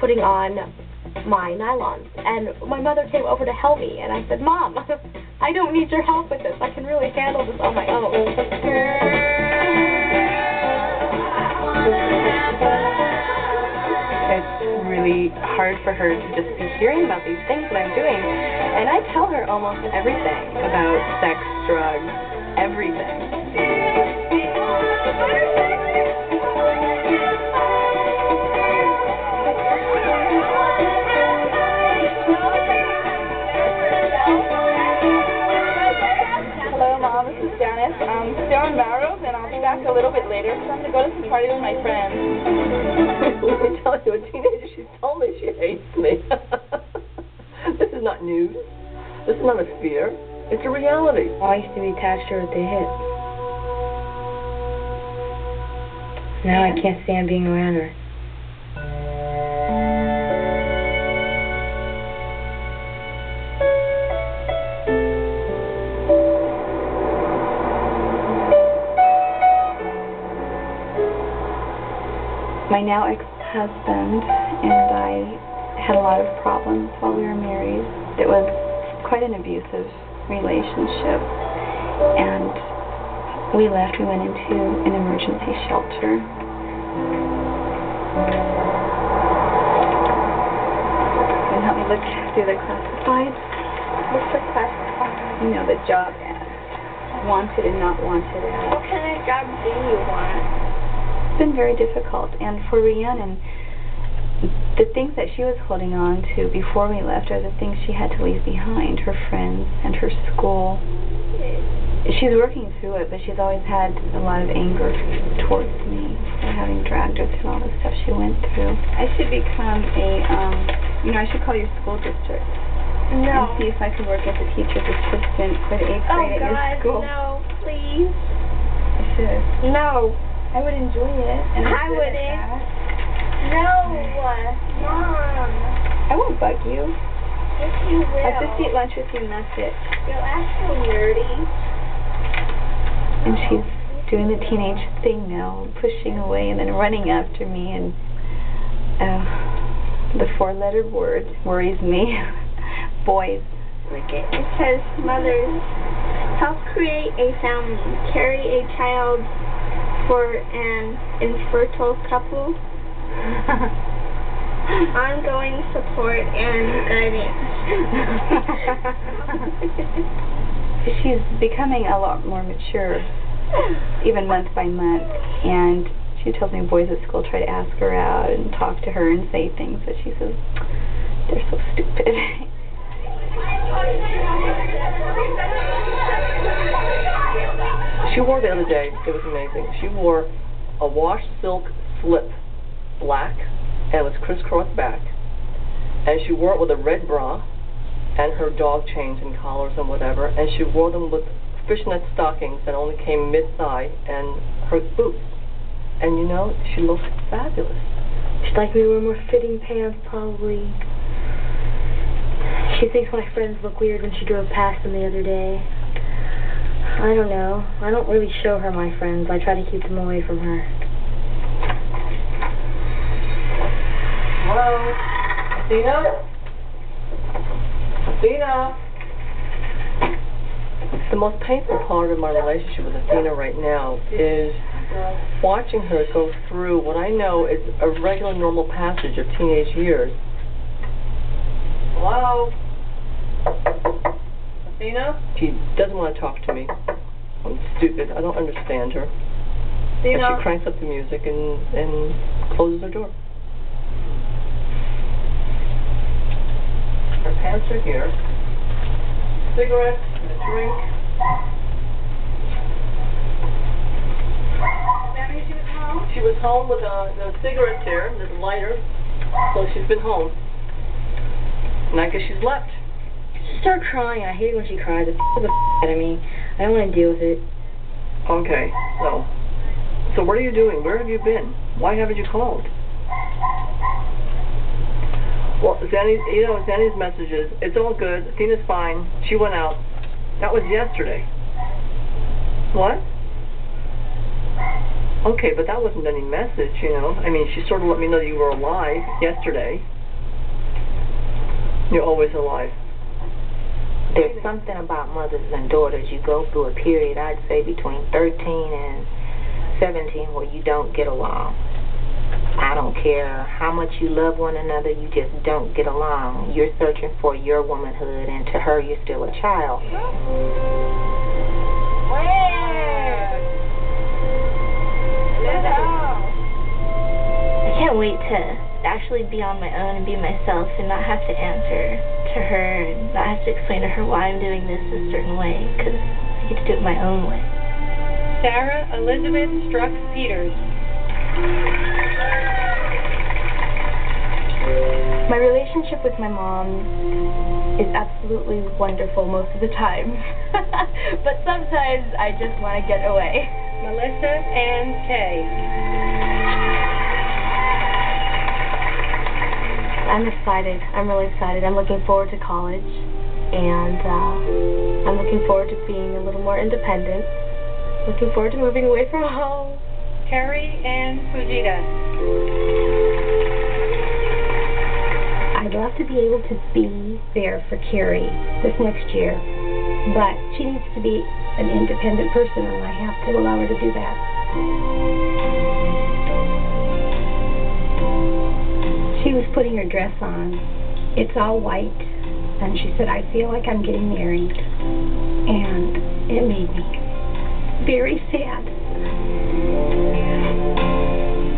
putting on my nylons, and my mother came over to help me, and I said, Mom, I don't need your help with this. I can really handle this on my own. It's really hard for her to just be hearing about these things that I'm doing, and I tell her almost everything about sex, drugs, everything. This is Janice. I'm still in Barrows, and I'll be back a little bit later because I'm going to go to some party with my friends. Let me tell you, a teenager, she's told me she hates me. This is not news. This is not a fear. It's a reality. I used to be attached to her at the hip. Now I can't stand being around her. My now ex-husband and I had a lot of problems while we were married. It was quite an abusive relationship, and we left. We went into an emergency shelter. Can you help me look through the classifieds? What's the classified? You know, the job ads. Wanted and not wanted ads. What kind of job do you want? It's been very difficult, and for Rhiannon, the things that she was holding on to before we left are the things she had to leave behind, her friends and her school. She's working through it, but she's always had a lot of anger towards me for having dragged her through all the stuff she went through. I should become I should call your school district. No. And see if I could work as a teacher's assistant for the 8th grade at your school. No, please. I should. No. I would enjoy it. And I wouldn't. No, Mom. I won't bug you. Yes, you will. I'll just eat lunch with you and that's it. You'll act so nerdy. And she's doing the teenage thing now, pushing away and then running after me, and the 4-letter word worries me. Boys. Look, it says mothers help create a family, carry a child for an infertile couple, ongoing support and guidance. She's becoming a lot more mature, even month by month, and she tells me boys at school try to ask her out and talk to her and say things, but she says, they're so stupid. She wore the other day, it was amazing. She wore a wash silk slip, black, and it was crisscross back. And she wore it with a red bra and her dog chains and collars and whatever. And she wore them with fishnet stockings that only came mid-thigh and her boots. And you know, she looked fabulous. She'd like me to wear more fitting pants, probably. She thinks my friends look weird when she drove past them the other day. I don't know. I don't really show her my friends. I try to keep them away from her. Hello? Athena? Athena? The most painful part of my relationship with Athena right now is watching her go through what I know is a regular, normal passage of teenage years. Hello? Athena? She doesn't want to talk to me. I'm stupid. I don't understand her. And she cranks up the music and closes her door. Her pants are here. Cigarette and a drink. She was home with a cigarette there, there's a lighter, so she's been home. And I guess she's left. She started crying. I hate it when she cries. It f***s the f*** out of me. I don't want to deal with it. Okay, so what are you doing? Where have you been? Why haven't you called? Well, Zanny's messages, it's all good. Athena's fine. She went out. That was yesterday. What? Okay, but that wasn't any message, you know. I mean, she sort of let me know you were alive yesterday. You're always alive. There's something about mothers and daughters. You go through a period, I'd say, between 13 and 17 where you don't get along. I don't care how much you love one another, you just don't get along. You're searching for your womanhood, and to her, you're still a child. I can't wait to actually be on my own and be myself and not have to answer to her and not have to explain to her why I'm doing this a certain way, because I get to do it my own way. Sarah Elizabeth Strux Peters. My relationship with my mom is absolutely wonderful most of the time. But sometimes I just want to get away. Melissa Ann Kay. I'm excited. I'm really excited. I'm looking forward to college. And I'm looking forward to being a little more independent. Looking forward to moving away from home. Carrie Ann Fujita. I'd love to be able to be there for Carrie this next year, but she needs to be an independent person, and I have to allow her to do that. She was putting her dress on. It's all white, and she said, I feel like I'm getting married, and it made me very sad.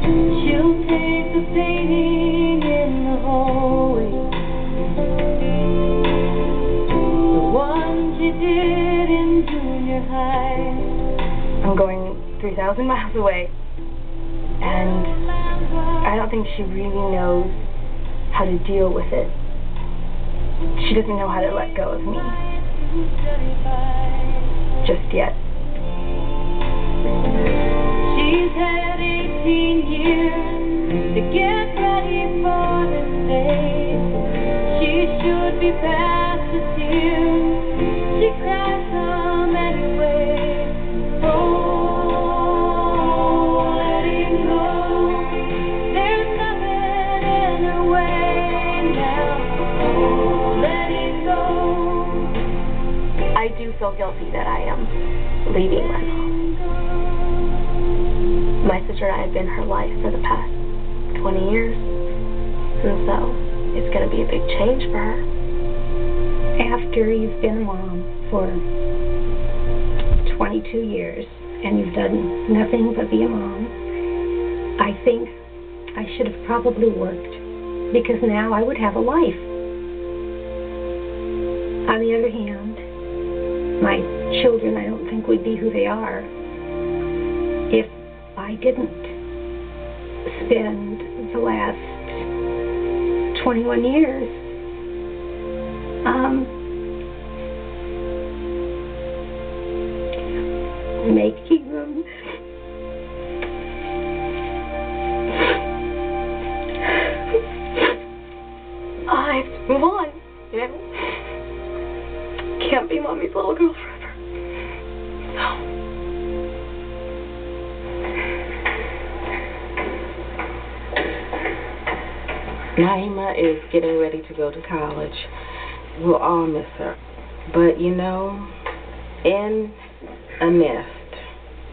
She'll take the painting in the hallway, the one she did in junior high. I'm going 3,000 miles away, and I don't think she really knows how to deal with it. She doesn't know how to let go of me. Just yet. She's had 18 years to get ready for the stage. She should be past the tears. She cries some anyway. Oh, letting go. There's nothing in her way now. Oh, letting go. I do feel guilty that I am leaving my mom. My sister and I have been her life for the past 20 years, and so it's going to be a big change for her. After you've been a mom for 22 years, and you've done nothing but be a mom, I think I should have probably worked, because now I would have a life. On the other hand, my children, I don't think, would be who they are if I didn't spend the last 21 years making them I have to move on, you know? Can't be mommy's little girl forever. So. Naima is getting ready to go to college. We'll all miss her. But, you know, in a nest,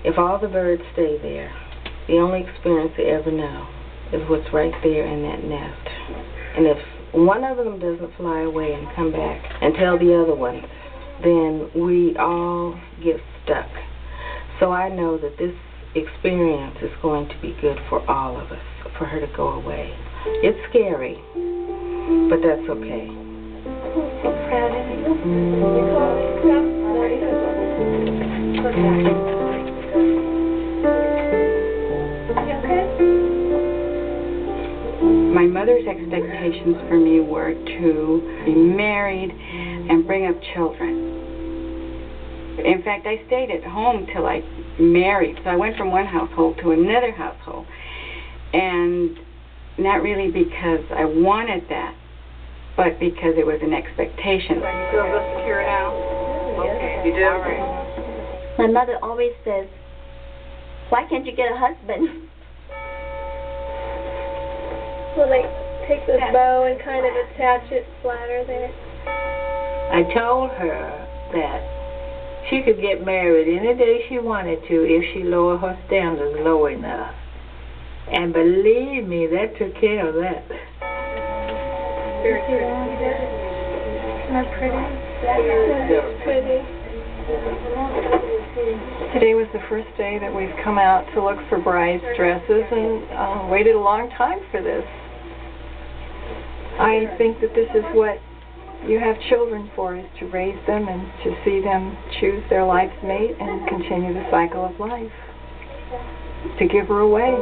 if all the birds stay there, the only experience they ever know is what's right there in that nest. And if one of them doesn't fly away and come back and tell the other ones, then we all get stuck. So I know that this experience is going to be good for all of us, for her to go away. It's scary, but that's okay. I'm so proud of you. My mother's expectations for me were to be married and bring up children. In fact, I stayed at home till I married. So I went from one household to another household. And not really because I wanted that, but because it was an expectation. Are you feel real secure now? Okay, you do? All right. My mother always says, why can't you get a husband? Well, like, take this bow and kind of attach it flatter there. I told her that she could get married any day she wanted to if she lowered her standards low enough. And believe me, that took care of that. Very pretty. Isn't that pretty? That's pretty. Today was the first day that we've come out to look for brides' dresses and waited a long time for this. I think that this is what you have children for, is to raise them and to see them choose their life's mate and continue the cycle of life, to give her away.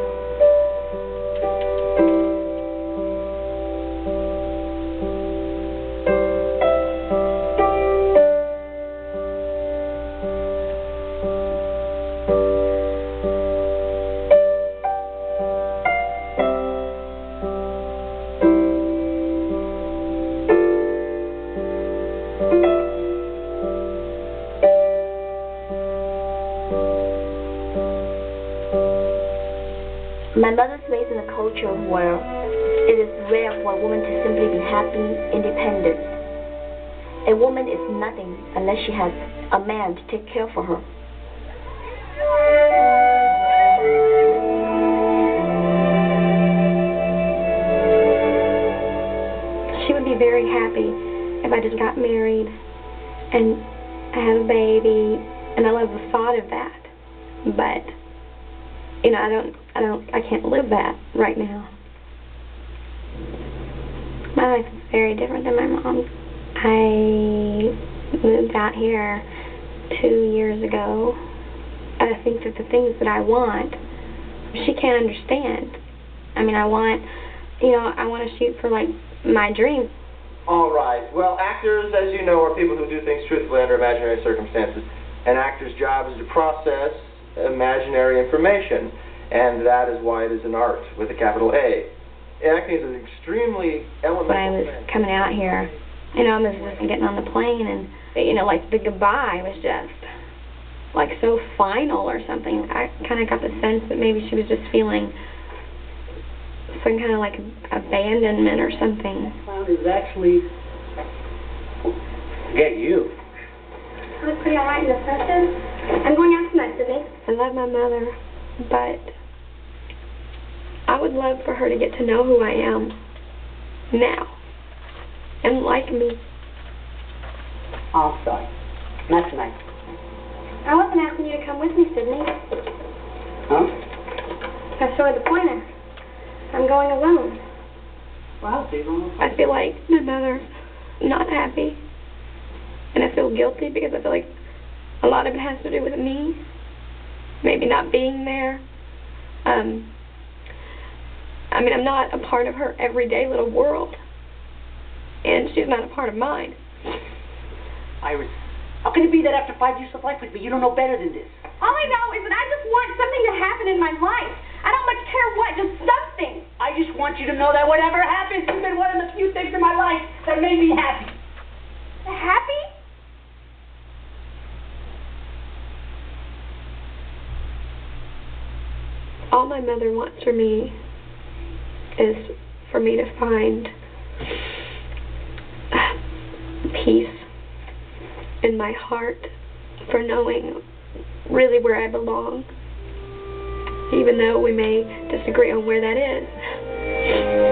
My mother's raised in a culture where it is rare for a woman to simply be happy, independent. A woman is nothing unless she has a man to take care for her. She would be very happy if I just got married and I had a baby, and I love the thought of that. But you know, I can't live that right now. My life is very different than my mom's. I moved out here 2 years ago. I think that the things that I want, she can't understand. I mean, I want to shoot for, like, my dreams. All right. Well, actors, as you know, are people who do things truthfully under imaginary circumstances. An actor's job is to process imaginary information, and that is why it is an art with a capital A. Acting is an extremely elemental When I was coming out here, I was just getting on the plane, and, like, the goodbye was just, like, so final or something. I kind of got the sense that maybe she was just feeling some kind of, like, abandonment or something. Is actually get you. I was pretty alright in the session. I'm going out tonight, Sydney. I love my mother, but I would love for her to get to know who I am now and like me. Oh, sorry. Not tonight. I wasn't asking you to come with me, Sydney. Huh? That's sort of the point. I'm going alone. Well, see you. I feel like my mother's not happy. And I feel guilty because I feel like a lot of it has to do with me. Maybe not being there. I'm not a part of her everyday little world. And she's not a part of mine. Iris, how can it be that after 5 years of life with me, you don't know better than this? All I know is that I just want something to happen in my life. I don't much care what, just something. I just want you to know that whatever happens, you've been one of the few things in my life that made me happy. Happy? All my mother wants for me is for me to find peace in my heart, for knowing really where I belong, even though we may disagree on where that is.